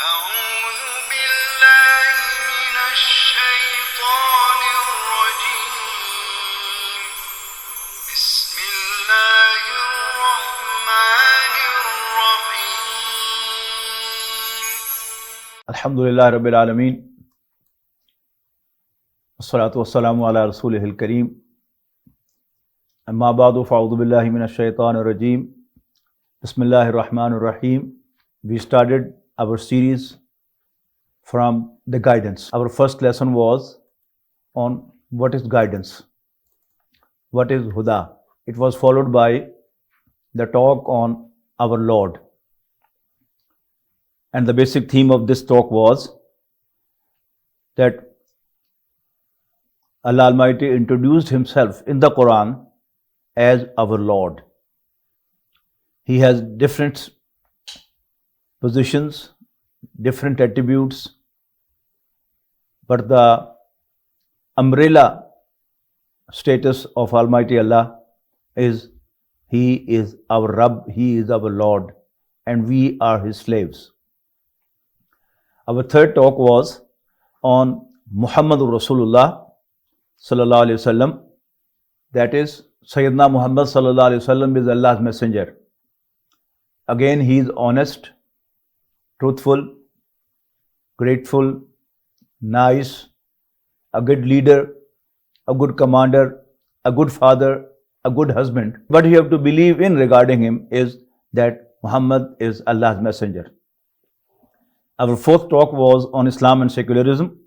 أعوذ بالله من الشيطان الرجيم بسم الله الرحمن الرحيم الحمد للہ رب العالمین والصلاة والسلام علی رسولہ الکریم اما بعد فاعوذ باللہ من الشیطان الرجیم بسم اللہ الرحمن الرحیم. We started our series from the guidance. Our first lesson was on what is guidance, what is huda. It was followed by the talk on our Lord. And the basic theme of this talk was that Allah Almighty introduced Himself in the Quran as our Lord. He has different positions, different attributes, but the umbrella status of Almighty Allah is He is our Rabb, He is our Lord, and we are His slaves. Our third talk was on Muhammadur Rasulullah sallallahu alaihi wasallam. That is, Sayyidina Muhammad sallallahu alaihi wasallam is Allah's messenger. Again, he is honest, truthful, grateful, nice, a good leader, a good commander, a good father, a good husband. What you have to believe in regarding him is that Muhammad is Allah's messenger. Our fourth talk was on Islam and secularism,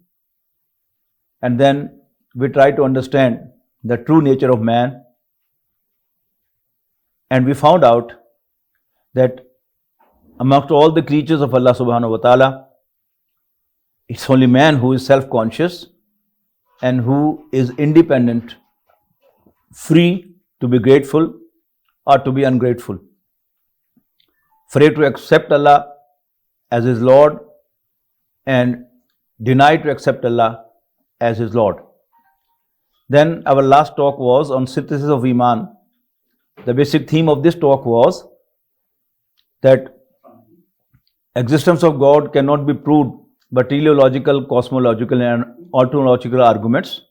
and then we tried to understand the true nature of man, and we found out that amongst all the creatures of Allah subhanahu wa ta'ala, it's only man who is self-conscious and who is independent, free to be grateful or to be ungrateful, free to accept Allah as his Lord and deny to accept Allah as his Lord. Then our last talk was on synthesis of Iman. The basic theme of this talk was that existence of God cannot be proved by teleological, cosmological and ontological arguments.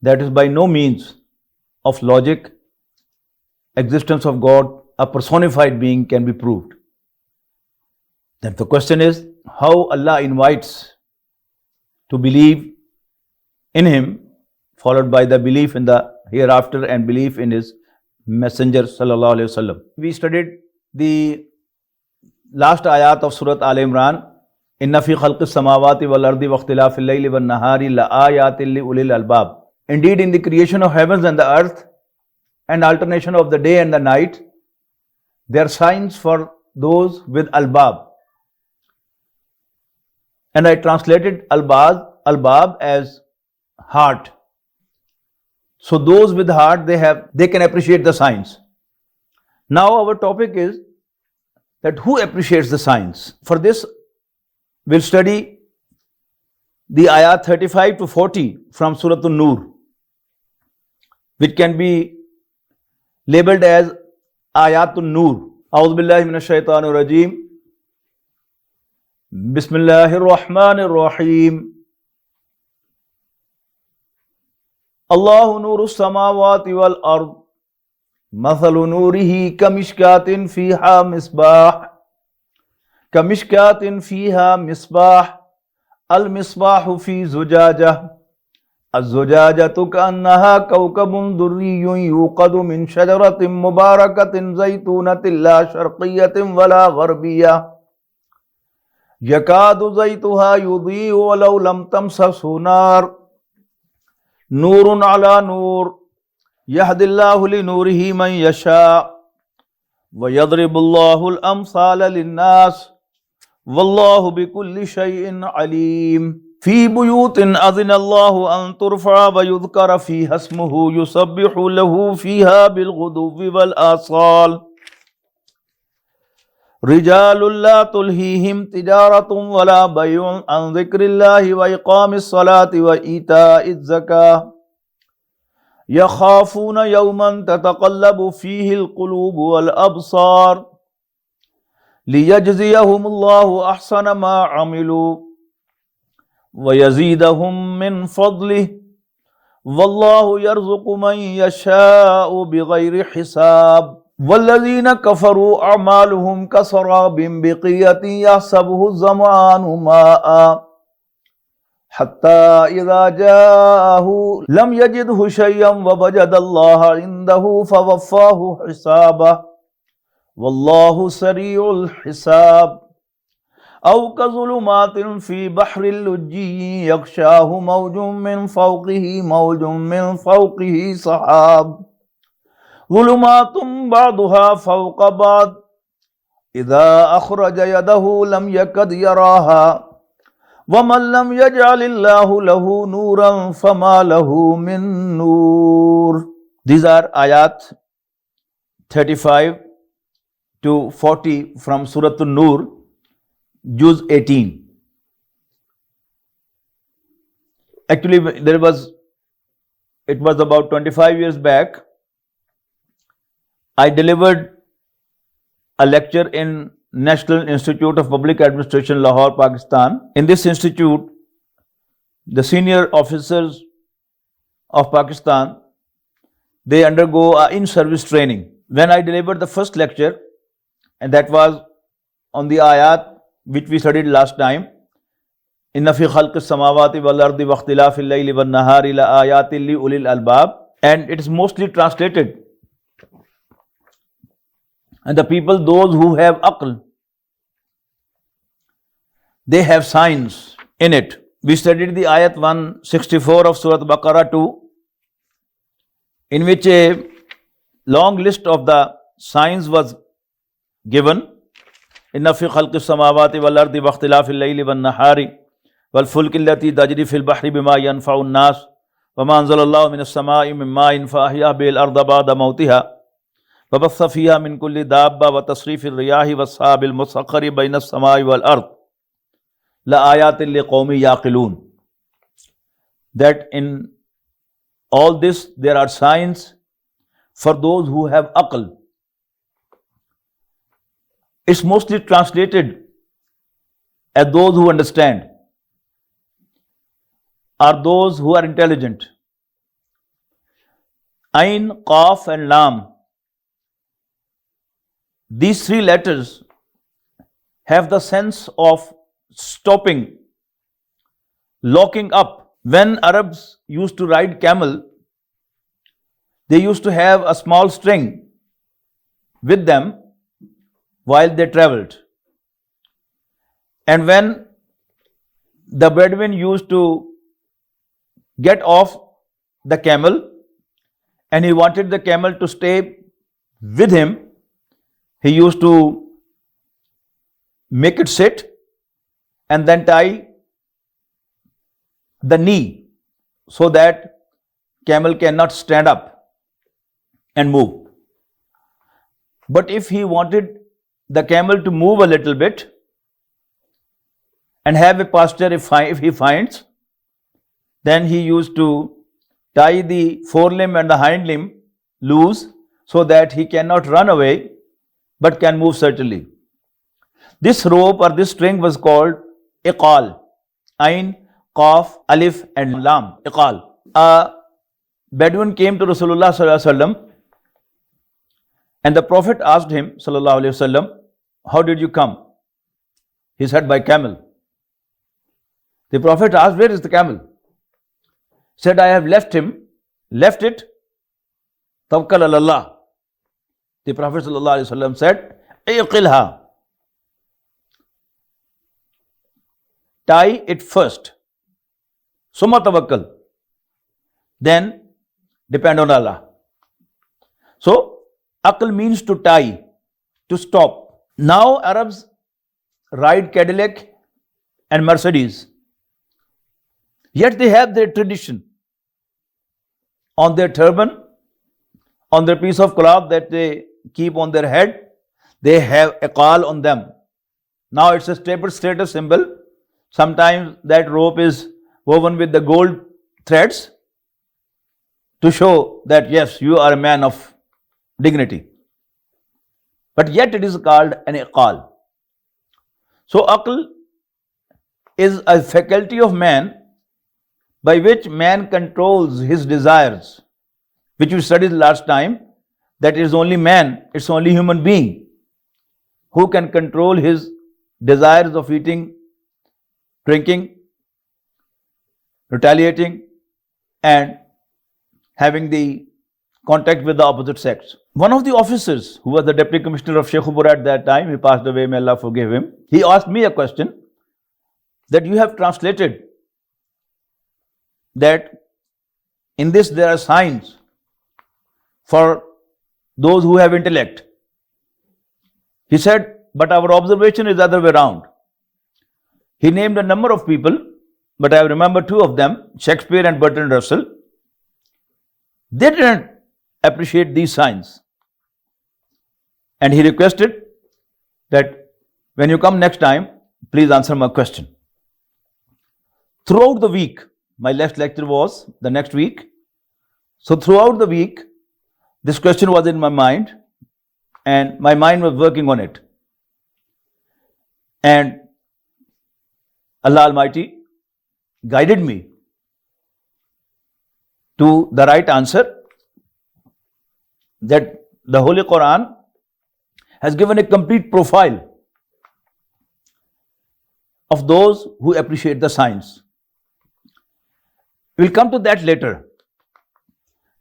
That is, by no means of logic, existence of God, a personified being, can be proved. Then the question is how Allah invites to believe in Him, followed by the belief in the hereafter and belief in His Messenger sallallahu alaihi wasallam. We studied the last ayat of Surat Al Imran. Inna fi khalqis samawati wal ardi wa ikhtilafil layli wan nahari la ayatin li ulil albab. Indeed, in the creation of heavens and the earth and alternation of the day and the night, there are signs for those with albab. And I translated albab as heart. So those with heart, they can appreciate the signs. Now our topic is that who appreciates the signs. For this, we'll study the ayat 35 to 40 from Surah An-Nur, which can be labeled as ayat An-Nur. A'udhu billahi minash shaitanir rajeem. Bismillahir rahmanir rahim. Allahu nurus samawati wal ard. مثل نوره كمشكاة فيها مصباح المصباح في زجاجة الزجاجة كأنها كوكب دري يوقد من شجرة مباركة زيتونة لا شرقية ولا غربية يكاد زيتها يضيء ولو لم تمسسه نار نور على نور یہد اللہ لنورہ من یشاء ویضرب اللہ الامثال للناس واللہ بکل شیء علیم فی بیوت اذن اللہ ان ترفع ویذکر فیہا اسمہ یسبح لہ فیہا بالغدو والآصال رجال لا تلہیہم تجارۃ ولا بیع عن ذکر اللہ واقام الصلاۃ وایتاء الزکاۃ یخافون یوما تتقلب فیہ القلوب والابصار لِيَجْزِيَهُمُ اللَّهُ أَحْسَنَ مَا عَمِلُوا وَيَزِيدَهُم مِّن فَضْلِهِ وَاللَّهُ يَرْزُقُ مَن يَشَاءُ بِغَيْرِ حِسَابٍ وَالَّذِينَ كَفَرُوا أَعْمَالُهُمْ كَسَرَابٍ بِقِيعَةٍ يَحْسَبُهُ الظَّمْآنُ مَاءً حتى إذا جاءه لم يجده شيئا ووجد الله عنده فوفاه حسابه والله سريع الحساب أو كظلمات في بحر اللجي يغشاه موج من فوقه سحاب ظلمات بعضها فوق بعض إذا أخرج يده لم يكد يراها وَمَن لَّمْ يَجْعَلِ اللَّهُ لَهُ نُورًا فَمَا لَهُ مِن نُور. These are ayat 35 to 40 from Surah An-Nur, Juz 18. Actually, it was about 25 years back. I delivered a lecture in National Institute of Public Administration, Lahore, Pakistan. In this institute, the senior officers of Pakistan, they undergo a in-service training. When I delivered the first lecture, and that was on the ayat which we studied last time, Inna fi khalqis samawati wal ardi wa ikhtilafil layli wan nahari la ayatin li ulil albab, and it is mostly translated. And the people, those who have aql, they have signs in it. We studied the ayat 164 of Surah Baqarah 2, in which a long list of the signs was given. Inna fi khalqis samawati wal ardi wa ikhtilafil layli wan nahari wal fulki allati tajri fil bahri bima yanfa'u an-nas wa ma anzalallahu minas samai min ma'in fa ahya bil arda ba'da mawtiha وَبَثَّ فِيهَا مِن كُلِّ دَابَّةٍ وَتَصْرِيفِ الرِّيَاحِ وَالسَّحَابِ الْمُسَخَّرِ بَيْنَ السَّمَاءِ وَالْأَرْضِ لَآيَاتٍ لِقَوْمٍ يَعْقِلُونَ. That in all this there are signs for those who have aql. It's mostly translated as those who understand, or those who are intelligent. Ain, Qaf and Lam, these three letters have the sense of stopping, locking up. When Arabs used to ride camel, they used to have a small string with them while they traveled. And when the Bedouin used to get off the camel and he wanted the camel to stay with him, he used to make it sit and then tie the knee so that camel cannot stand up and move. But if he wanted the camel to move a little bit and have a pasture if he finds, then he used to tie the forelimb and the hind limb loose so that he cannot run away but can move certainly. This rope or this string was called iqal. Ain, Qaf, Alif and Lam. Iqal. A Bedouin came to Rasulullah sallallahu alaihi wasallam, and the Prophet asked him sallallahu alaihi wasallam, "How did you come?" He said, "By camel." The Prophet asked, "Where is the camel?" He said, "I have left it, tawakkal ala Allah." The Prophet sallallahu alaihi wasallam said, "Iqilha." Tie it first. Summa tawakkal. Then depend on Allah. So, aql means to tie, to stop. Now Arabs ride Cadillac and Mercedes. Yet they have their tradition. On their turban, on their piece of cloth that they keep on their head, they have iqal on them. Now it's a status symbol. Sometimes that rope is woven with the gold threads to show that yes, you are a man of dignity. But yet it is called an iqal. So aql is a faculty of man by which man controls his desires, which we studied last time, that it is only man, it's only human being who can control his desires of eating, drinking, retaliating, and having the contact with the opposite sex. One of the officers, who was the deputy commissioner of Sheikhupura at that time, he passed away, may Allah forgive him, he asked me a question that you have translated that in this there are signs for those who have intellect. He said, but our observation is the other way around. He named a number of people, but I remember two of them, Shakespeare and Bertrand Russell. They didn't appreciate these signs. And he requested that when you come next time, please answer my question. Throughout the week, my next lecture was the next week. So throughout the week, this question was in my mind and my mind was working on it. And Allah Almighty guided me to the right answer, that the Holy Quran has given a complete profile of those who appreciate the signs. We'll come to that later.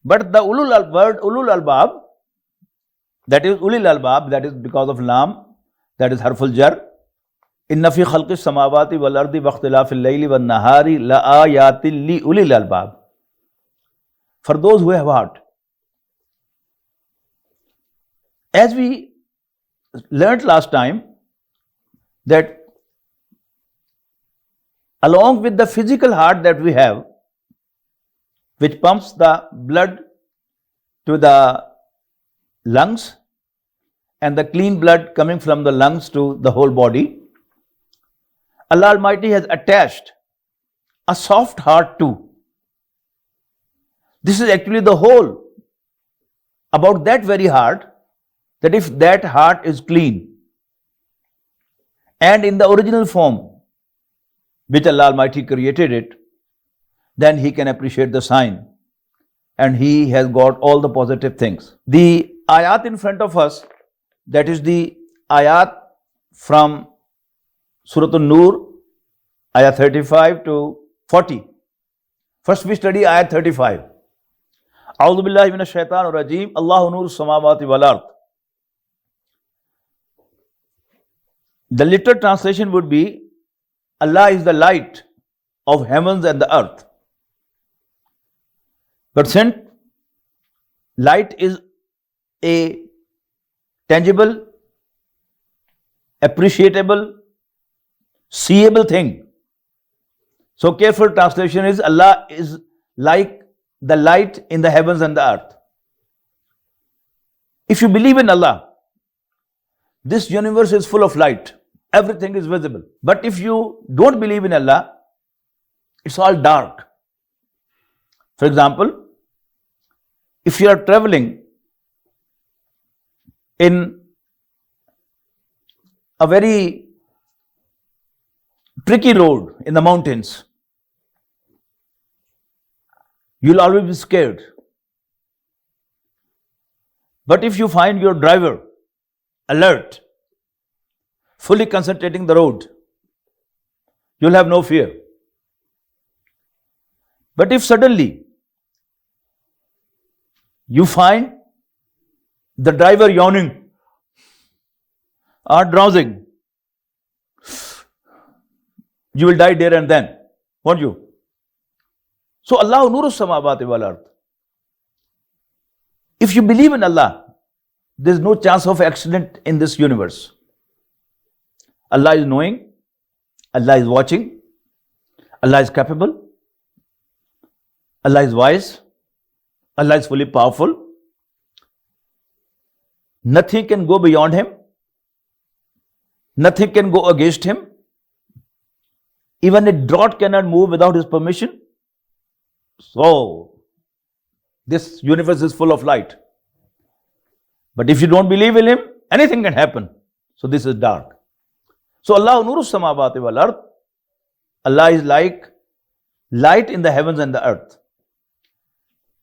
But the word ulul albab, that is ulil albab, that is because of lam, that is harful jar. Inna fi khalqis samawati wal ardi wa ikhtilafil layli wan nahari la ayatin li ulil albab. For those who have heart. As we learnt last time, that along with the physical heart that we have, which pumps the blood to the lungs and the clean blood coming from the lungs to the whole body, Allah Almighty has attached a soft heart too. This is actually the whole about that very heart, that if that heart is clean and in the original form which Allah Almighty created it, then he can appreciate the sign and he has got all the positive things. The ayat in front of us, that is the ayat from Surah An-Nur, ayat 35 to 40. First we study ayat 35. A'udhu billahi minash shaitanir rajeem. Allahu nur samawati wal ard. The literal translation would be, Allah is the light of heavens and the earth. But since light is a tangible, appreciable, seeable thing, so careful translation is, Allah is like the light in the heavens and the earth. If you believe in Allah, this universe is full of light. Everything is visible. But if you don't believe in Allah, it's all dark. For example, if you are traveling in a very tricky road in the mountains, you'll always be scared. But if you find your driver alert, fully concentrating the road, you'll have no fear. But if suddenly you find the driver yawning or drowsing, you will die there and then, won't you? So Allah nuru samawati wal ard. If you believe in Allah, there is no chance of accident in this universe. Allah is knowing, Allah is watching, Allah is capable, Allah is wise, Allah is fully powerful. Nothing can go beyond Him. Nothing can go against Him. Even a dot cannot move without His permission. So, this universe is full of light. But if you don't believe in Him, anything can happen. So this is dark. So Allah nuru samawati wal ard. Allah is like light in the heavens and the earth.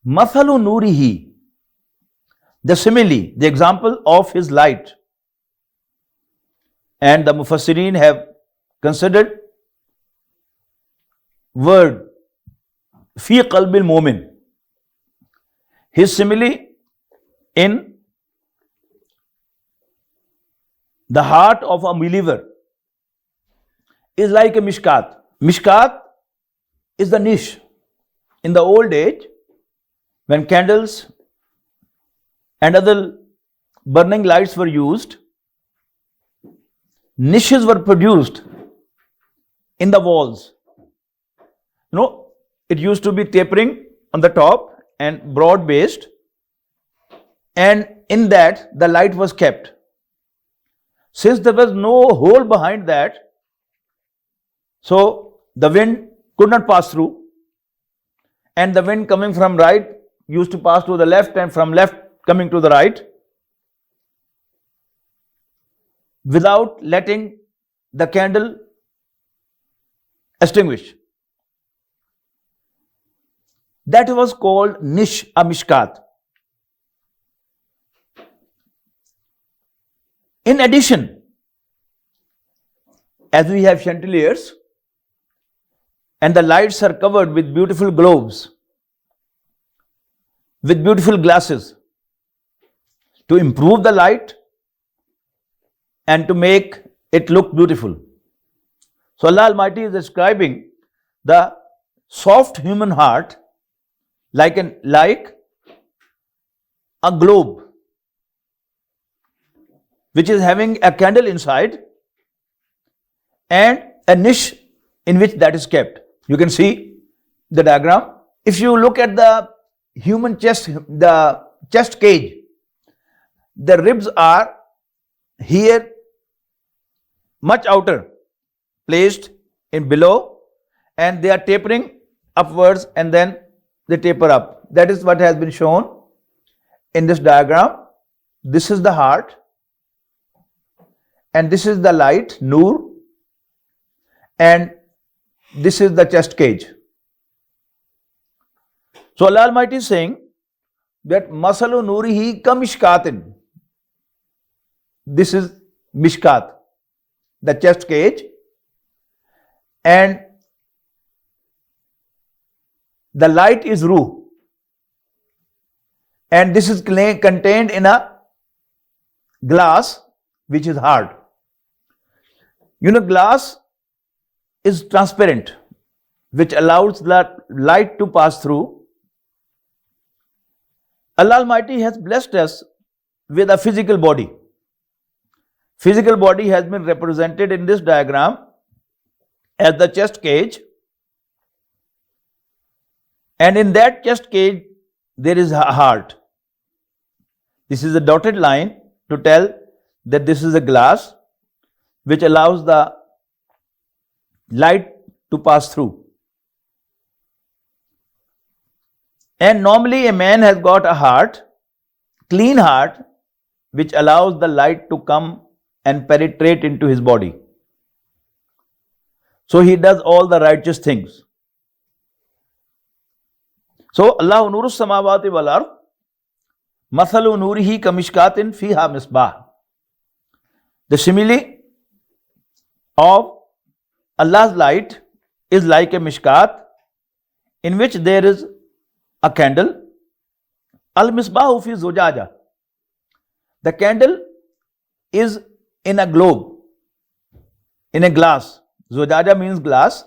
Mathalu nurihi, the simile, the example of his light. And the Mufassirin have considered word fi qalbil mu'min. His simile in the heart of a believer is like a mishkat. Mishkat is the niche. In the old age, when candles and other burning lights were used, niches were produced in the walls. It used to be tapering on the top and broad based, and in that the light was kept. Since there was no hole behind that, so the wind could not pass through, and the wind coming from right used to pass to the left, and from left coming to the right, without letting the candle extinguish. That was called niche, a mishkat. In addition, as we have chandeliers and the lights are covered with beautiful globes, with beautiful glasses, to improve the light and to make it look beautiful. So Allah Almighty is describing the soft human heart like a globe which is having a candle inside and a niche in which that is kept. You can see the diagram. If you look at the human chest, the chest cage, the ribs are here much outer, placed in below, and they are tapering upwards and then they taper up. That is what has been shown in this diagram. This is the heart and this is the light, Noor, and this is the chest cage. So Allah Almighty is saying that Masalu Nurihi ka mishkatin. This is mishkat, the chest cage, and the light is ruh, and this is contained in a glass which is hard. Glass is transparent, which allows the light to pass through. Allah Almighty has blessed us with a physical body. Physical body has been represented in this diagram as the chest cage, and in that chest cage there is a heart. This is a dotted line to tell that this is a glass which allows the light to pass through. And normally a man has got a heart, clean heart, which allows the light to come and penetrate into his body. So he does all the righteous things. So Allah nuru samawati wal ard, mathalu nurihi kamishkatin fiha misbah. The simile of Allah's light is like a mishkat in which there is a candle. Al-misbahu fi zujaja. The candle is in a globe, in a glass. Zujaja means glass.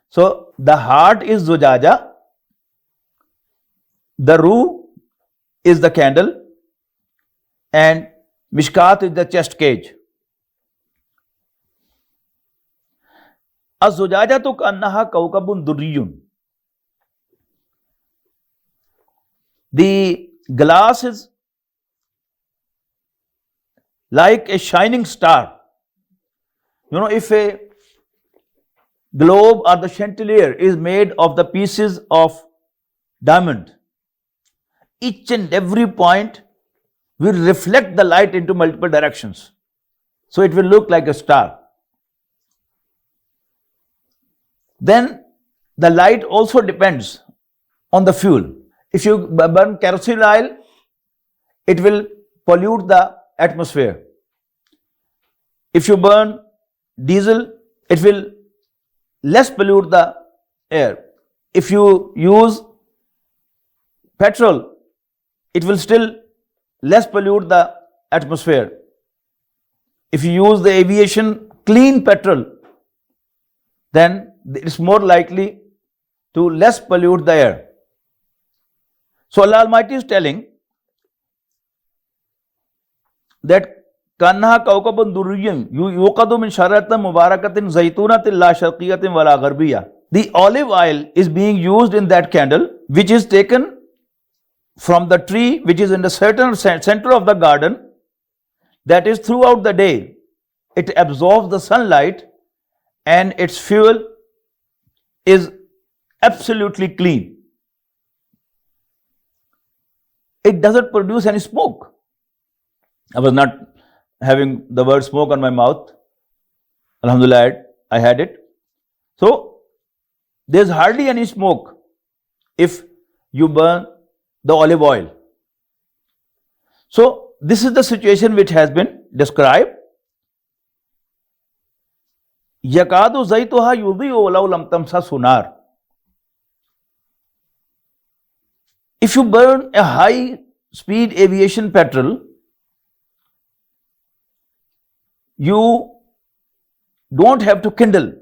So the heart is zujaja, the ruh is the candle, and mishkat is the chest cage. Az-zujajatu ka'annaha kawkabun durriyun. The glass is like a shining star. If a globe or the chandelier is made of the pieces of diamond, each and every point will reflect the light into multiple directions. So it will look like a star. then the light also depends on the fuel. If you burn kerosene oil, it will pollute the atmosphere. If you burn diesel, it will less pollute the air. If you use petrol, it will still less pollute the atmosphere. If you use the aviation clean petrol, then it's more likely to less pollute the air. So Allah Almighty is telling that kanha kawkabun durriyyin yuqadu min sharatin mubarakatin zaytunatin la sharqiyatin wala gharbiyya. The olive oil is being used in that candle, which is taken from the tree which is in the certain center of the garden. That is, throughout the day it absorbs the sunlight and its fuel is absolutely clean. It doesn't produce any smoke. I was not having the word smoke on my mouth. Alhamdulillah, I had it. So there's hardly any smoke if you burn the olive oil. So this is the situation which has been described. Yakadu zaytuha yudhi'u walau lam tamsasu nar. If you burn a high speed aviation petrol, you don't have to kindle.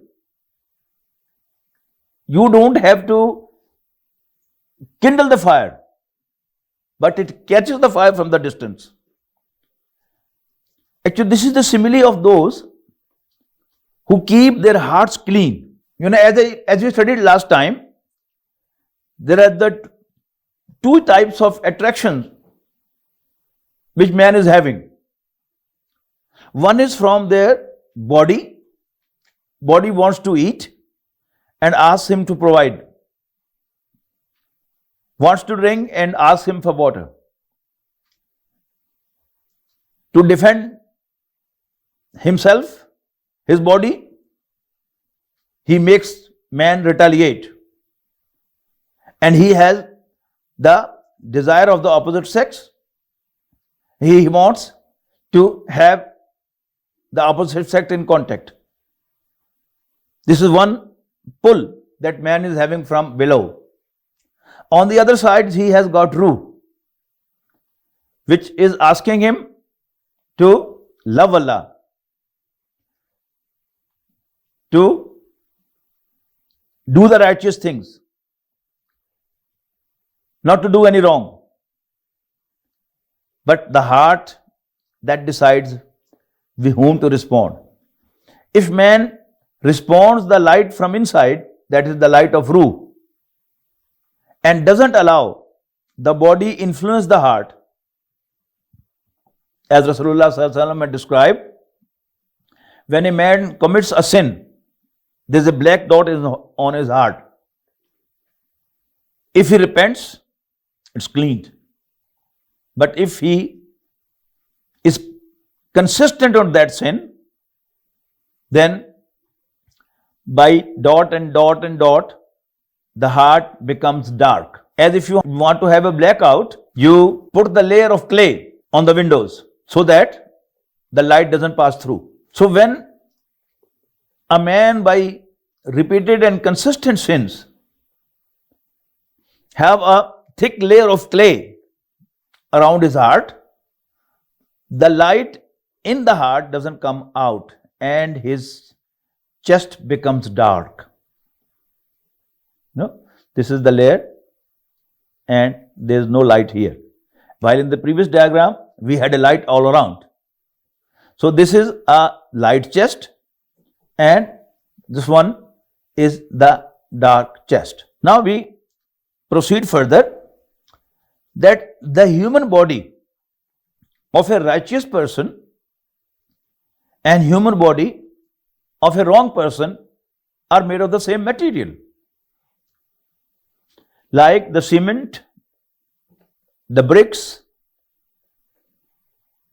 You don't have to kindle the fire, but it catches the fire from the distance. Actually, this is the simile of those who keep their hearts clean. You know, as we studied last time, there are the two types of attractions which man is having. One is from their body. Body wants to eat and asks him to provide. Wants to drink and asks him for water. To defend himself, his body, he makes man retaliate. And he has the desire of the opposite sex. He wants to have the opposite sex in contact. This is one pull that man is having from below. On the other side, he has got Ruh, which is asking him to love Allah, to do the righteous things, not to do any wrong. But the heart that decides with whom to respond. If man responds the light from inside, that is the light of Ruh, and doesn't allow the body influence the heart, as Rasulullah sallallahu alaihi wasallam had described, when a man commits a sin, there is a black dot on his heart. If he repents, it's cleaned. But if he is consistent on that sin, then by dot and dot and dot, the heart becomes dark. As if you want to have a blackout, you put the layer of clay on the windows so that the light doesn't pass through. So when a man by repeated and consistent sins have a thick layer of clay around his heart, the light in the heart doesn't come out and his chest becomes dark. No, this is the layer and there is no light here. While in the previous diagram, we had a light all around. So this is a light chest and this one is the dark chest. Now we proceed further that the human body of a righteous person and human body of a wrong person are made of the same material. Like the cement, the bricks,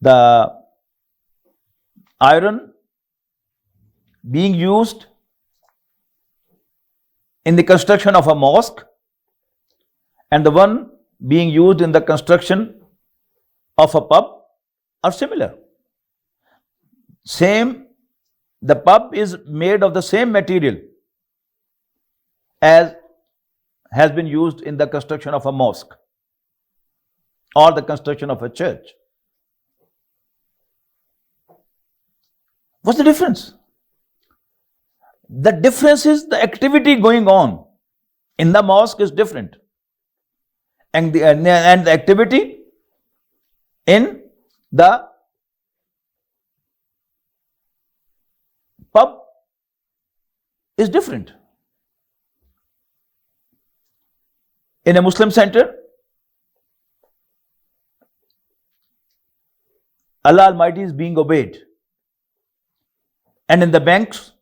the iron being used in the construction of a mosque and the one being used in the construction of a pub are similar. The pub is made of the same material as has been used in the construction of a mosque or the construction of a church. What's the difference? The difference is the activity going on in the mosque is different, and the activity in the pub is different. In a Muslim center, Allah Almighty is being obeyed, and in the banks,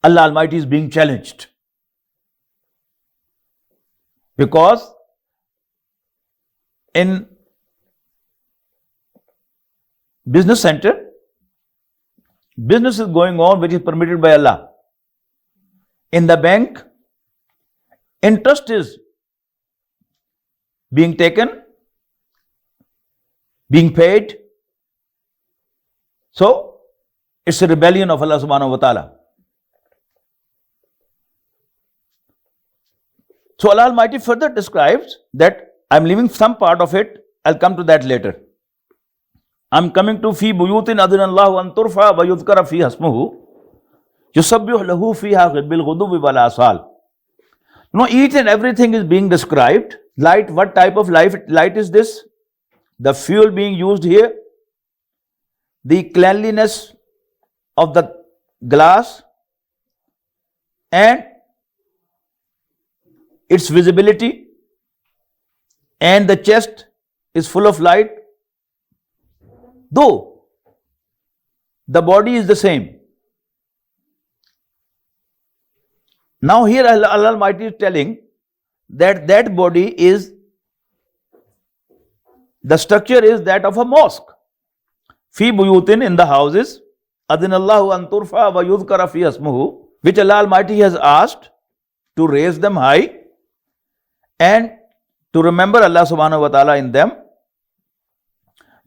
Allah Almighty is being challenged. Because in business center, business is going on which is permitted by Allah. In the bank, interest is being taken, being paid. So, it's a rebellion of Allah subhanahu wa ta'ala. So Allah Almighty further describes that I'm leaving some part of it, I'll come to that later. I'm coming to fi buyutin adinallahu an turfa wa yudhkara fi hasmuhu yusabbihu lahu fiha bil ghudubi wal asal. Each and everything is being described. Light, what type of light is this? The fuel being used here, the cleanliness of the glass, and its visibility, and the chest is full of light, though the body is the same. Now here Allah Almighty is telling that body is, the structure is that of a mosque. Fi buyutin, in the houses, adinallahu an turfa wa yudhkara fi asmuhu, which Allah Almighty has asked to raise them high and to remember Allah subhanahu wa ta'ala in them.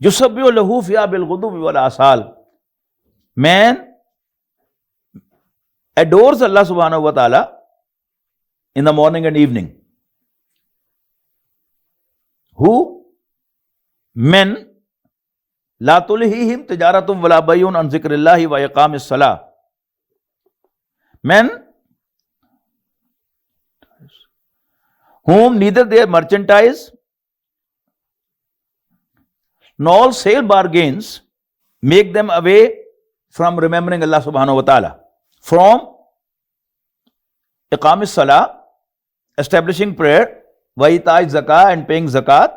Yusabbihu lahu fiha bil ghudubi wal asal. Man adores Allah subhanahu wa ta'ala in the morning and evening. Who? Men. La tulhihim tijaratum wala bayun an zikrillahi wa iqamis salah. Men whom neither their merchandise nor sale bargains make them away from remembering Allah subhanahu wa ta'ala. From iqamis salah, establishing prayer, wa ita'i zakah, and paying zakat,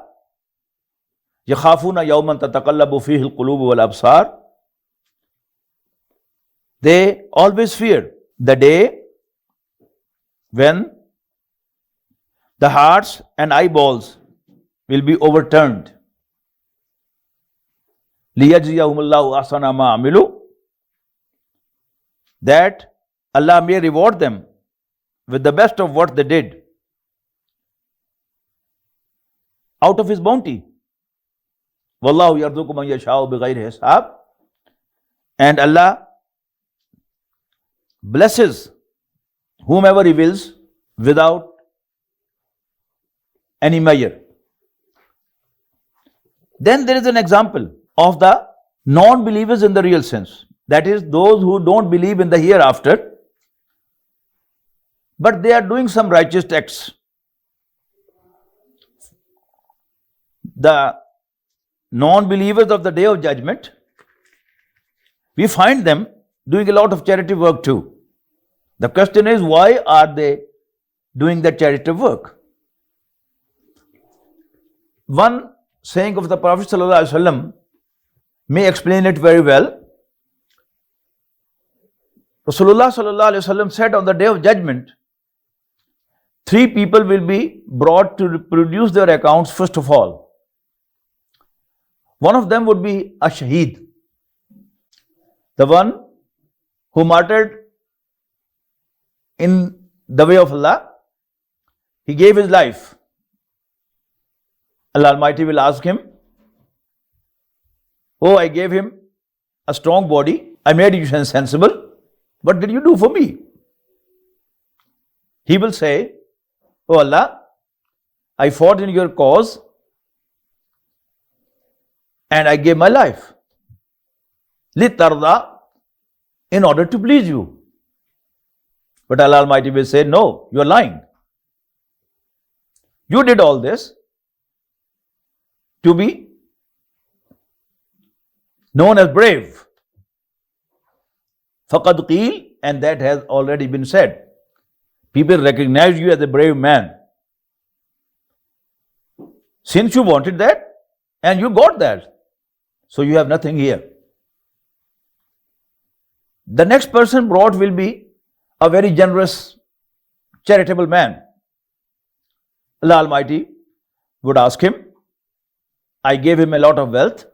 yakhafuna yawman tataqallabu fihi al-qulub wal absar. They always fear the day when the hearts and eyeballs will be overturned. Liyajziyahumullahu ahsana ma amilu, that Allah may reward them with the best of what they did out of His bounty. Wallahu yarzuqu man yasha'u bighayri hisab. And Allah blesses whomever He wills without any measure. Then there is an example of the non-believers in the real sense. That is, those who don't believe in the hereafter, but they are doing some righteous acts. The non-believers of the Day of Judgment, we find them doing a lot of charity work too. The question is, why are they doing that charity work? One saying of the Prophet ﷺ may explain it very well. Rasulullah ﷺ said, on the Day of Judgment, 3 people will be brought to produce their accounts first of all. One of them would be a shaheed, the one who martyred in the way of Allah, he gave his life. Allah Almighty will ask him, oh, I gave him a strong body, I made you sensible, what did you do for me? He will say, oh Allah, I fought in your cause and I gave my life. Litarda, in order to please you. But Allah Almighty will say, no, you are lying. You did all this to be known as brave. Faqad qeel, and that has already been said. People recognize you as a brave man. Since you wanted that, and you got that, so you have nothing here. The next person brought will be a very generous, charitable man. Allah Almighty would ask him, I gave him a lot of wealth.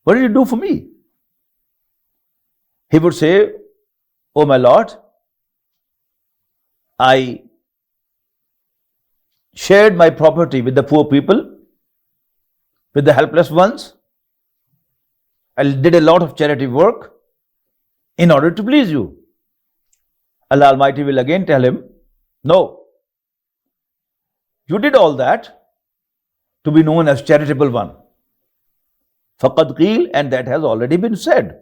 What did you do for me? He would say, oh my Lord, I shared my property with the poor people, with the helpless ones. I did a lot of charity work in order to please you. Allah Almighty will again tell him, no, you did all that to be known as charitable one. Faqad qeel, and that has already been said.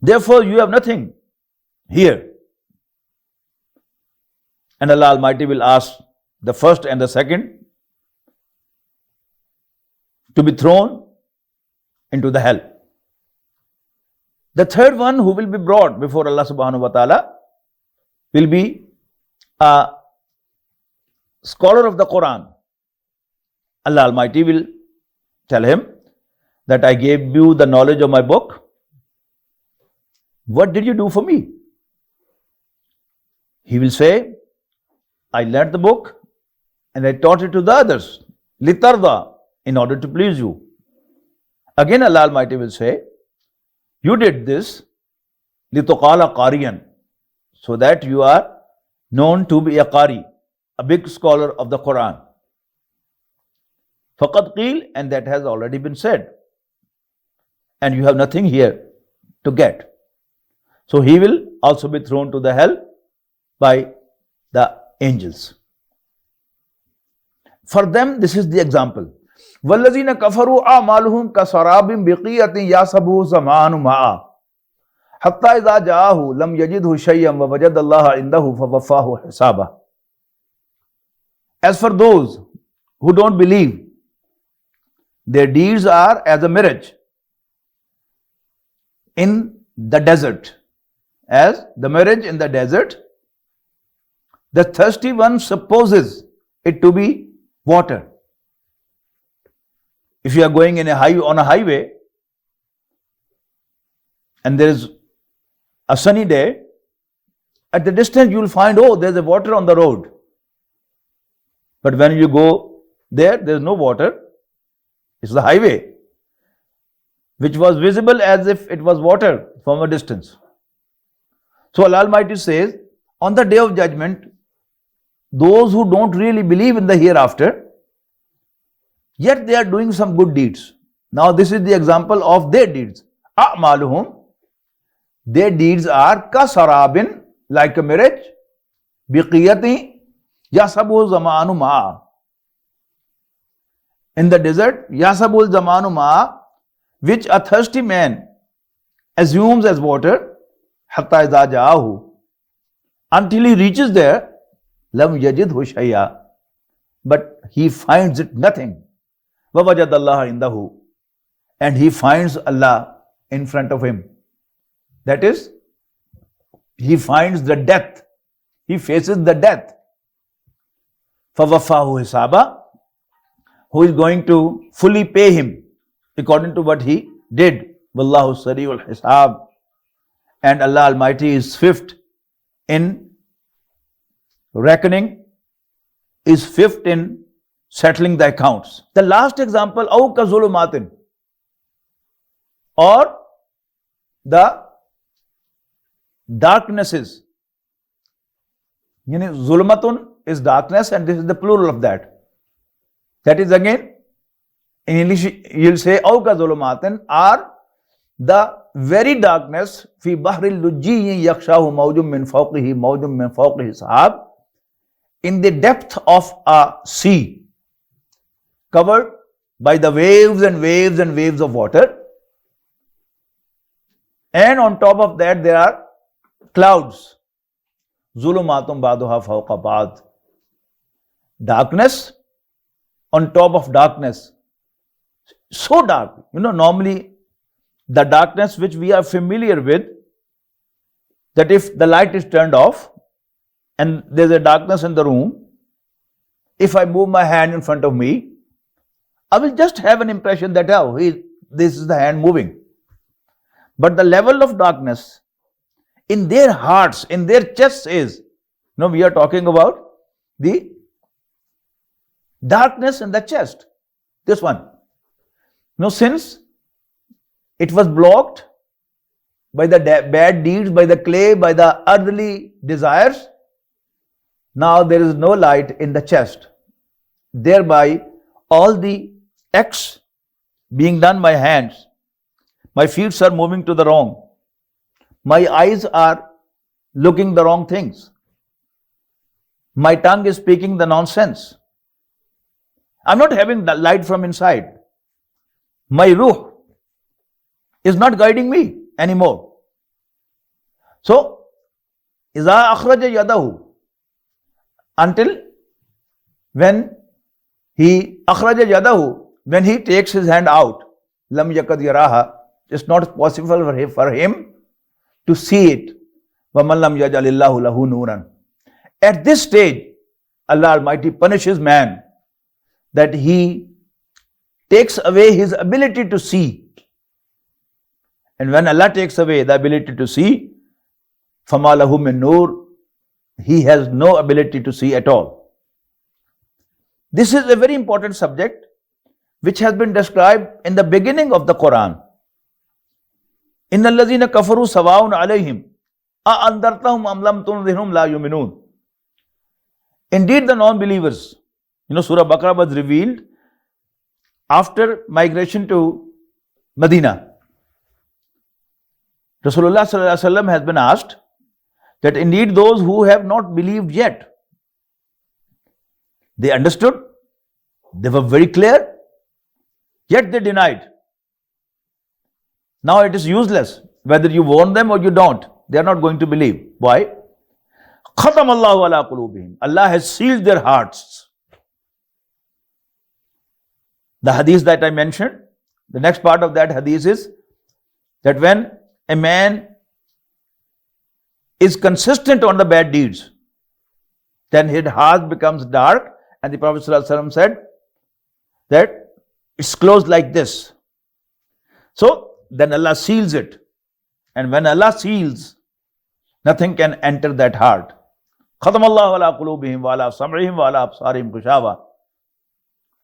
Therefore, you have nothing here. And Allah Almighty will ask the first and the second to be thrown into the hell. The third one who will be brought before Allah subhanahu wa ta'ala will be a scholar of the Quran. Allah Almighty will tell him that I gave you the knowledge of my book. What did you do for me? He will say, I learned the book and I taught it to the others. Litarda, in order to please you. Again Allah Almighty will say, you did this lituqala qariyan, so that you are known to be a qari, a big scholar of the Quran. Faqad qeel, and that has already been said. And you have nothing here to get. So he will also be thrown to the hell by the angels. For them, this is the example. وَالَّذِينَ كَفَرُوا أَعْمَالُهُمْ كَسَرَابٍ بِقِيَّةٍ يَحْسَبُهُ ظَمْآنُ مَاءً حَتَّى إِذَا جَاءَهُ لَمْ يَجِدْهُ شَيْئًا وَوَجَدَ اللَّهَ عِندَهُ فَوَفَّاهُ حِسَابَهُ. As for those who don't believe, their deeds are as a mirage in the desert. As the mirage in the desert, the thirsty one supposes it to be water. If you are going on a highway and there is a sunny day, at the distance you will find, oh, there is a water on the road. But when you go there is no water. It's the highway, which was visible as if it was water from a distance. So Allah Almighty says, on the day of judgment, those who don't really believe in the hereafter, yet they are doing some good deeds. Now this is the example of their deeds. A'maluhum, their deeds are kasarabin, like a mirage, biqiyati yasabu zamanu ma'a. In the desert, yasabul zamanu ma'a, which a thirsty man assumes as water, hatta iza ja'ahu, until he reaches there, lam yajidhu shay'a, but he finds it nothing. وَوَجَدَ اللَّهَ عِنْدَهُ, and he finds Allah in front of him. That is, he finds the death. He faces the death. فَوَفَّاهُ حِسَابًا, who is going to fully pay him according to what he did. وَاللَّهُ سَرِيعُ الْحِسَابِ, and Allah Almighty is swift in reckoning, is swift in settling the accounts. The last example, أَوْ كَظُلُمَاتٍ, or the darknesses. Zulmatun is darkness, and this is the plural of that. That is again, in English you'll say awka zulumatin, are the very darkness fi bahril lujji yakshahu mawjum min fawqihi sahab, in the depth of a sea covered by the waves and waves and waves of water, and on top of that there are clouds. Zulumatum ba'duha fawqa ba'd. Darkness on top of darkness. So dark. Normally the darkness which we are familiar with, that if the light is turned off and there's a darkness in the room, if I move my hand in front of me, I will just have an impression that, this is the hand moving. But the level of darkness in their hearts, in their chests is, we are talking about the darkness in the chest. This one. Since it was blocked by the bad deeds, by the clay, by the earthly desires, now there is no light in the chest. Thereby, all the acts being done by hands, my feet are moving to the wrong, my eyes are looking the wrong things, my tongue is speaking the nonsense. I'm not having the light from inside. My ruh is not guiding me anymore. So, إِذَا أَخْرَجَ يَدَهُ, until when he أَخْرَجَ يَدَهُ, when he takes his hand out, لَمْ يَكَدْ يَرَاهَا, it's not possible for him to see it. وَمَنْ لَمْ يَجْعَلِ اللَّهُ لَهُ نُورًا. At this stage, Allah Almighty punishes man that he takes away his ability to see. And when Allah takes away the ability to see, فَمَا لَهُ مِن نُور, he has no ability to see at all. This is a very important subject which has been described in the beginning of the Quran. إِنَّ الَّذِينَ كَفَرُوا سَوَاءٌ عَلَيْهِمْ أَأَنذَرْتَهُمْ أَمْ لَمْ تُنذِرْهُمْ لَا يُؤْمِنُونَ. Indeed, the non-believers, Surah Baqarah was revealed after migration to Medina. Rasulullah sallallahu alaihi wasallam has been asked that indeed those who have not believed yet, they understood, they were very clear, yet they denied. Now it is useless whether you warn them or you don't, they are not going to believe. Why? Khatam Allahu ala qulubihim. Allah has sealed their hearts. The hadith that I mentioned, the next part of that hadith is that when a man is consistent on the bad deeds, then his heart becomes dark, and the Prophet ﷺ said that it's closed like this. So then Allah seals it, and when Allah seals, nothing can enter that heart. Khatam Allahu ala qulubihim wa ala sam'ihim wa ala absarihim ghishawa.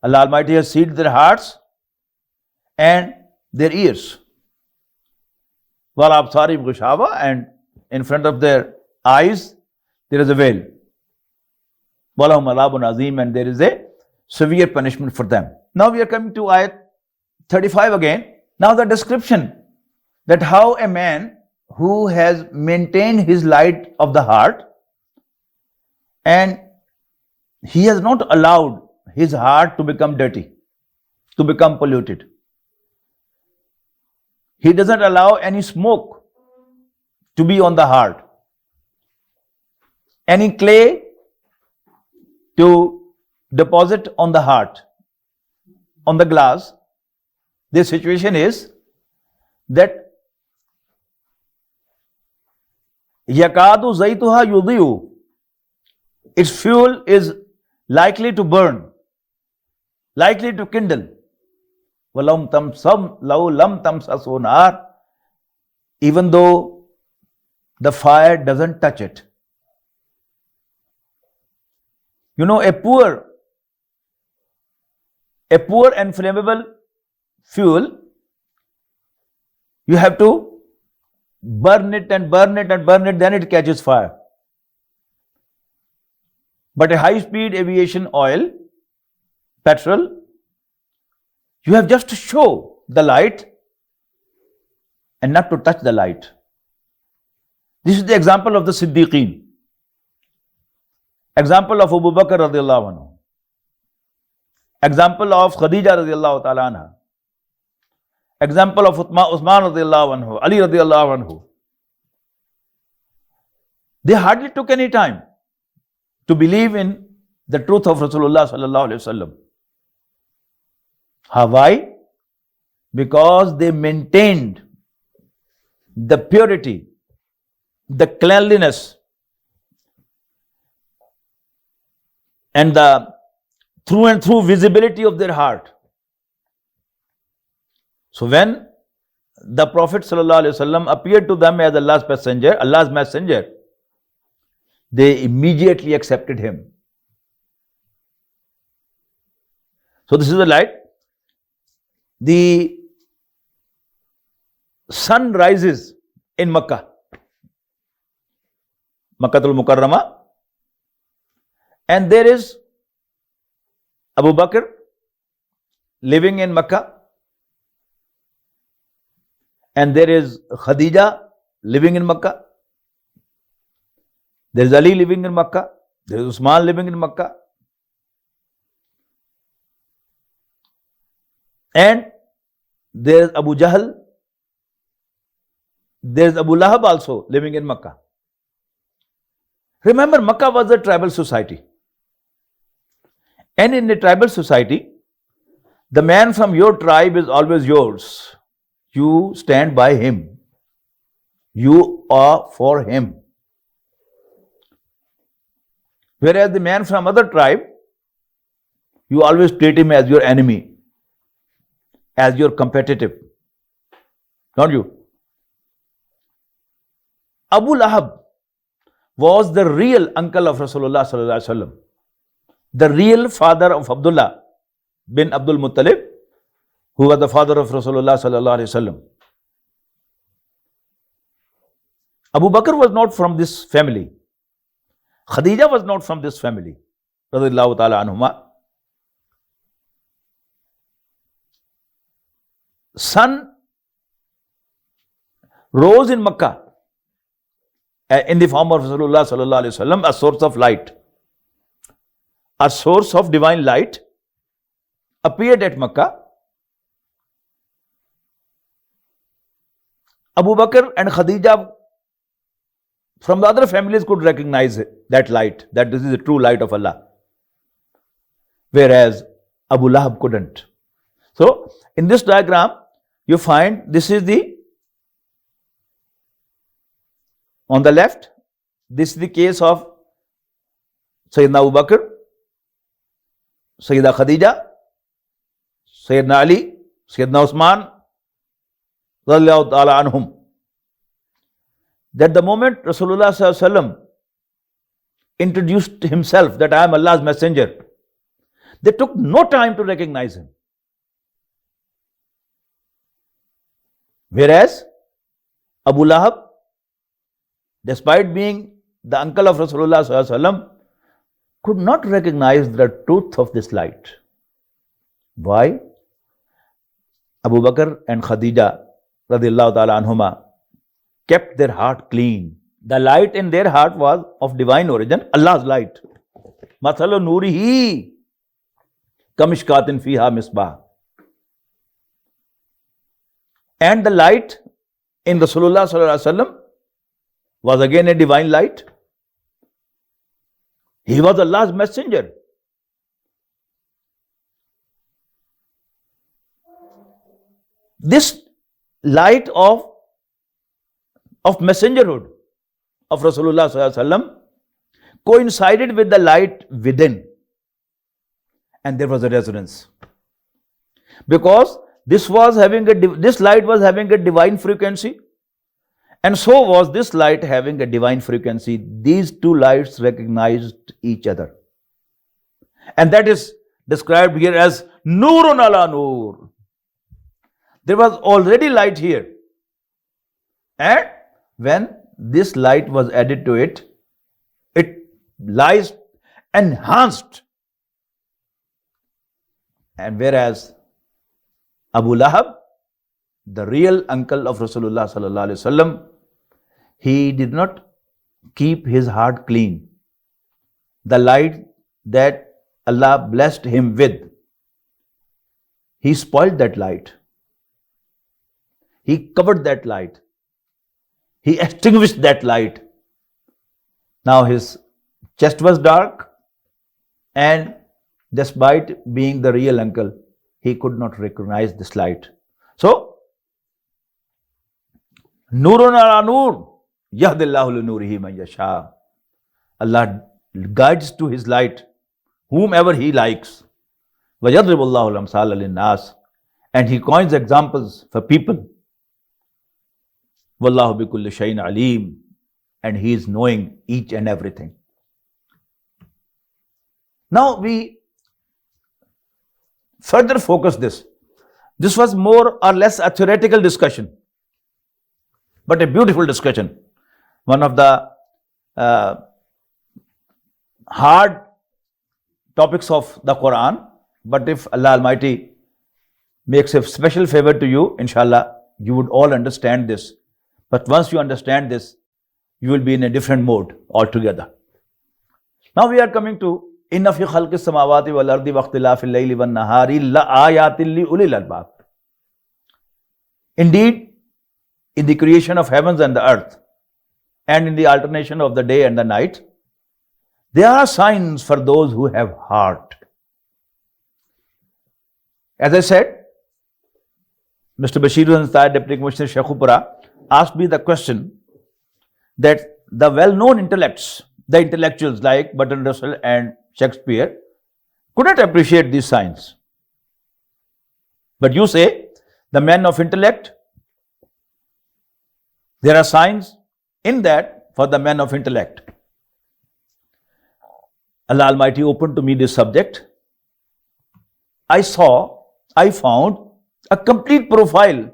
Allah Almighty has sealed their hearts and their ears. Wala absarihim ghishawa, and in front of their eyes there is a veil. Walahum adhabun azim, and there is a severe punishment for them. Now we are coming to ayat 35 again. Now the description that how a man who has maintained his light of the heart and he has not allowed his heart to become dirty, to become polluted. He doesn't allow any smoke to be on the heart, any clay to deposit on the heart, on the glass. The situation is that yakadu zaytuha yudiyu, its fuel is likely to burn, likely to kindle. وَلَوْ لَمْ تَمْسَسْهُ نَارٌ, even though the fire doesn't touch it. A poor and flammable fuel, you have to burn it and burn it and burn it, then it catches fire. But a high-speed aviation oil, petrol, you have just to show the light and not to touch the light. This is the example of the Siddiqeen. Example of Abu Bakr radiallahu anhu. Example of Khadija radiallahu ta'ala anha. Example of Uthman radiallahu anhu, Ali radiallahu anhu. They hardly took any time to believe in the truth of Rasulullah sallallahu alaihi wasallam. Why? Because they maintained the purity, the cleanliness, and the through and through visibility of their heart. So when the Prophet sallallahu alaihi wasallam appeared to them as Allah's messenger, they immediately accepted him. So this is the light. The sun rises in Makkah, Makkatul Mukarramah, and there is Abu Bakr living in Makkah, and there is Khadija living in Makkah, there is Ali living in Makkah, there is Usman living in Makkah, and there is Abu Jahl, there is Abu Lahab also living in Makkah. Remember, Makkah was a tribal society. And in a tribal society, the man from your tribe is always yours. You stand by him. You are for him. Whereas the man from other tribe, you always treat him as your enemy, as your competitive. Don't you? Abu Lahab was the real uncle of Rasulullah sallallahu alaihi wasallam, the real father of Abdullah bin Abdul Muttalib, who was the father of Rasulullah sallallahu alaihi wasallam. Abu Bakr was not from this family. Khadija was not from this family, radhiyallahu ta'ala anhuma. Sun rose in Makkah in the form of Rasulullah sallallahu alaihi wasallam, a source of light, a source of divine light, appeared at Makkah. Abu Bakr and Khadija from the other families could recognize that light, that this is the true light of Allah, whereas Abu Lahab couldn't. So in this diagram you find this is the, on the left, this is the case of Sayyidina Abu Bakr, Sayyida Khadija, Sayyidina Ali, Sayyidina Usman, radiyallahu ta'ala anhum. That the moment Rasulullah sallallahu alaihi wasallam introduced himself that I am Allah's messenger, they took no time to recognize him. Whereas Abu Lahab, despite being the uncle of Rasulullah sallallahu alaihi wasallam, could not recognize the truth of this light. Why? Abu Bakr and Khadija radiyallahu ta'ala anhuma kept their heart clean. The light in their heart was of divine origin, Allah's light. Mathalu nurihi kamishkatin fiha misbah. And the light in Rasulullah sallallahu alaihi wasallam was again a divine light. He was Allah's messenger. This light of messengerhood of Rasulullah sallallahu alaihi wasallam coincided with the light within, and there was a resonance, because this light was having a divine frequency, and so was this light having a divine frequency. These two lights recognized each other, and that is described here as Nurun ala Nur. There was already light here, and when this light was added to it, it lies enhanced. And whereas Abu Lahab, the real uncle of Rasulullah sallallahu alaihi wasallam, he did not keep his heart clean. The light that Allah blessed him with, he spoiled that light. He covered that light. He extinguished that light. Now his chest was dark, and despite being the real uncle, he could not recognize this light. So, Nurun ala nur, yahdillahu li nurihi man yasha. Allah guides to his light whomever he likes. وَيَضْرِبُ اللَّهُ الْأَمْثَالَ لِلنَّاسِ. And he coins examples for people. وَاللَّهُ بِكُلِّ شَيْءٍ عَلِيمٌ. And he is knowing each and everything. Now we further focus this. This was more or less a theoretical discussion, but a beautiful discussion. One of the hard topics of the Quran, but if Allah Almighty makes a special favor to you, inshallah, you would all understand this. But once you understand this, you will be in a different mode altogether. Now we are coming to Inna fi khalqis samawati wal ardi wa ikhtilafil layli wan nahari la ayatin li ulil albab. Indeed, in the creation of heavens and the earth, and in the alternation of the day and the night, there are signs for those who have heart. As I said, Mr. Bashir Ansari, Deputy Commissioner Sheikhupura, asked me the question that the well-known intellects, the intellectuals like Bertrand Russell and Shakespeare, could not appreciate these signs. But you say, the men of intellect, there are signs in that for the men of intellect. Allah Almighty opened to me this subject. I found a complete profile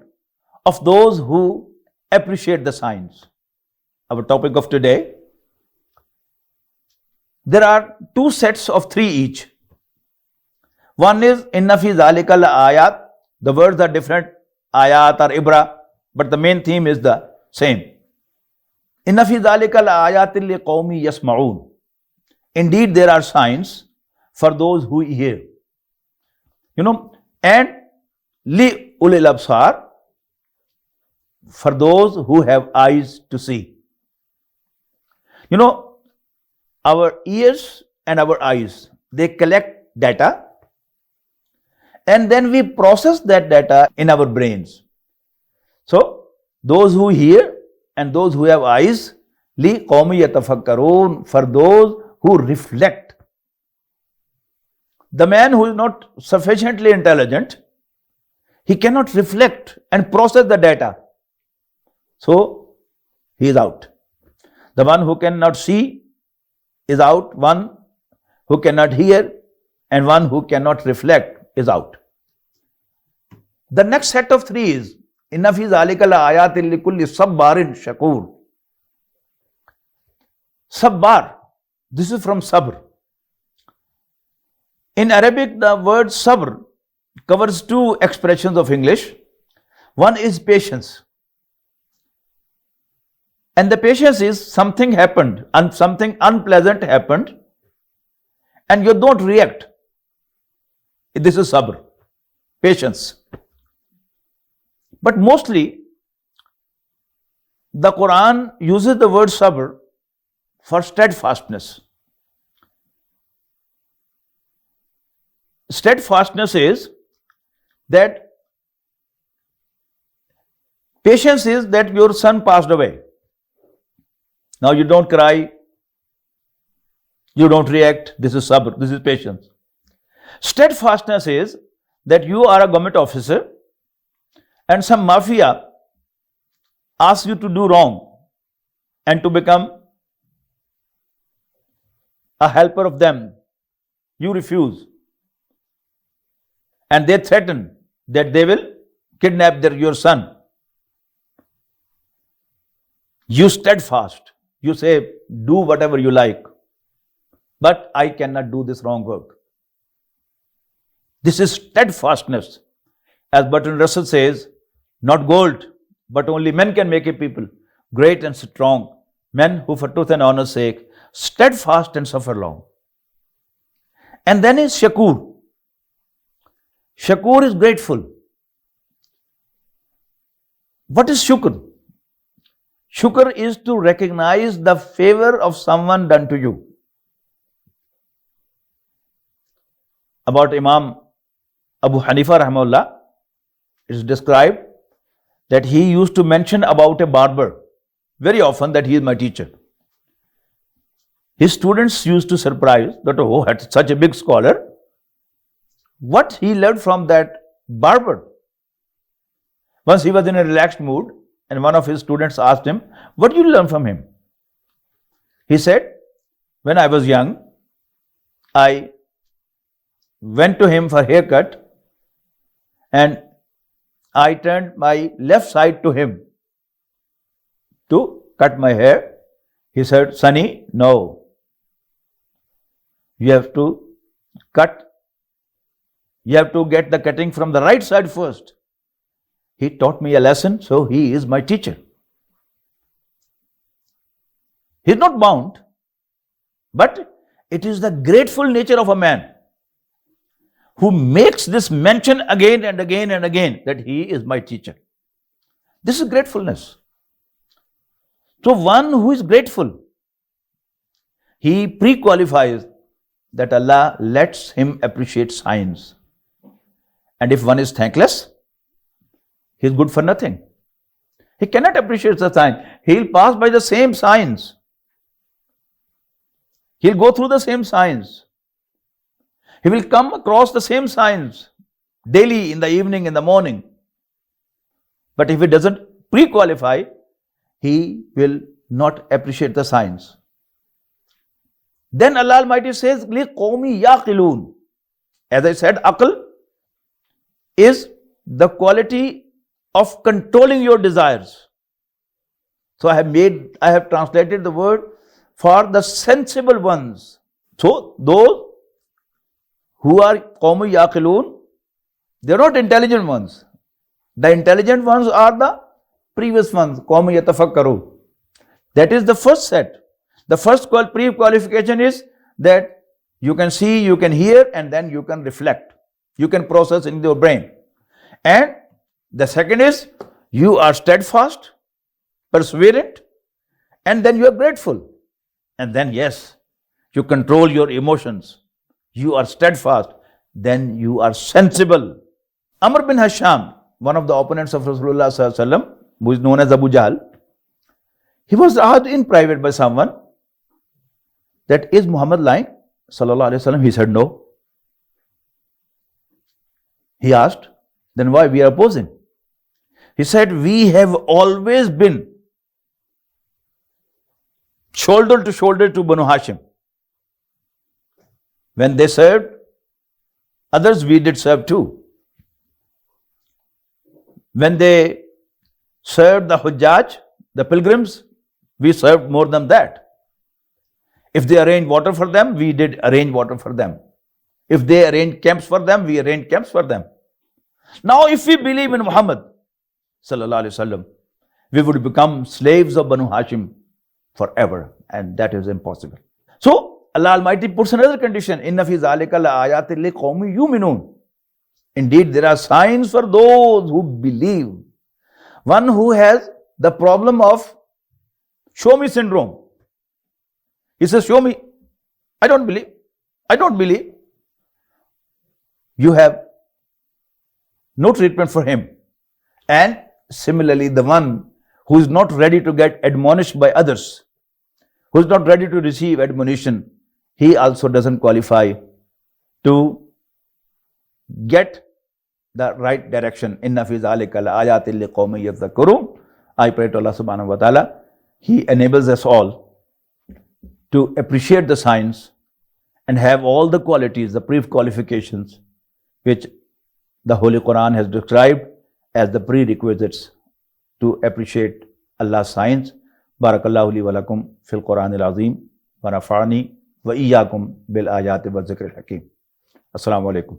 of those who appreciate the signs. Our topic of today, there are two sets of three each. One is Inna fi zalika la ayat. The words are different, ayat or ibra, but the main theme is the same. Inna fi zalika la ayatin li qawmi yasma'un. Indeed, there are signs for those who hear. And li ulil absar, for those who have eyes to see. Our ears and our eyes, they collect data, and then we process that data in our brains. So, those who hear and those who have eyes, li qawmi yatafakkarun, for those who reflect. The man who is not sufficiently intelligent, he cannot reflect and process the data. So, he is out. The one who cannot see is out. One who cannot hear and one who cannot reflect is out. The next set of three is Inna fi zalika la ayatin li kulli sabbarin shakur. Sabbar, this is from sabr. In Arabic, the word sabr covers two expressions of English. One is patience. And the patience is something happened and something unpleasant happened and you don't react. This is sabr, patience. But mostly, the Quran uses the word sabr for steadfastness. Steadfastness is that patience is that your son passed away. Now you don't cry, you don't react. This is sabr, this is patience. Steadfastness is that you are a government officer and some mafia asks you to do wrong and to become a helper of them. You refuse. And they threaten that they will kidnap your son. You steadfast. You say, do whatever you like, but I cannot do this wrong work. This is steadfastness. As Bertrand Russell says, not gold, but only men can make a people great and strong, men who for truth and honor's sake steadfast and suffer long. And then is shakur. Shakur is grateful. What is shukr? Shukr is to recognize the favor of someone done to you. About Imam Abu Hanifa rahimahullah, it is described that he used to mention about a barber very often that he is my teacher. His students used to surprise that, oh, had such a big scholar, what he learned from that barber. Once he was in a relaxed mood and one of his students asked him, what did you learn from him? He said, when I was young, I went to him for haircut and I turned my left side to him to cut my hair. He said, Sonny, no. You have to cut. You have to get the cutting from the right side first. He taught me a lesson, so he is my teacher. He is not bound, but it is the grateful nature of a man who makes this mention again and again and again that he is my teacher. This is gratefulness. So one who is grateful, he pre-qualifies that Allah lets him appreciate signs. And if one is thankless, he is good for nothing. He cannot appreciate the sign. He will pass by the same signs. He will go through the same signs. He will come across the same signs daily, in the evening, in the morning. But if he doesn't pre-qualify, he will not appreciate the signs. Then Allah Almighty says, لِقَوْمِ يَعْقِلُونَ. As I said, aql is the quality of controlling your desires. So I have translated the word for the sensible ones. So those who are qawmu yaqilun, they are not intelligent ones. The intelligent ones are the previous ones, qawmu yatafakkaru. That is the first set. The first pre-qualification is that you can see, you can hear, and then you can reflect. You can process in your brain. And the second is you are steadfast, perseverant, and then you are grateful. And then yes, you control your emotions. You are steadfast, then you are sensible. Amr bin Hisham, one of the opponents of Rasulullah sallallahu alaihi wasallam, who is known as Abu Jahl, he was asked in private by someone that, is Muhammad lying? Sallallahu alaihi wasallam. He said no. He asked, then why we are opposing? He said, we have always been shoulder to shoulder to Banu Hashim. When they served others, we did serve too. When they served the Hujjaj, the pilgrims, we served more than that. If they arranged water for them, we did arrange water for them. If they arranged camps for them, we arranged camps for them. Now if we believe in Muhammad sallallahu alaihi wasallam, we would become slaves of Banu Hashim forever, and that is impossible. So Allah Almighty puts another condition, inna fi zalika la ayatin li qawmi yu'minun. Indeed, there are signs for those who believe. One who has the problem of show me syndrome. He says, show me. I don't believe. I don't believe. You have no treatment for him. And similarly, the one who is not ready to get admonished by others, who is not ready to receive admonition, he also doesn't qualify to get the right direction. Inna fi zalika la ayatin liqawmin yadhakkarun. I pray to Allah subhanahu wa ta'ala, He enables us all to appreciate the signs and have all the qualities, the pre-qualifications which the Holy Quran has described as the prerequisites to appreciate Allah's signs. بارک اللہ لی ولکم فی القرآن العظیم ونفعنی وإیاکم بالآیات والذکر الحکیم. السلام علیکم.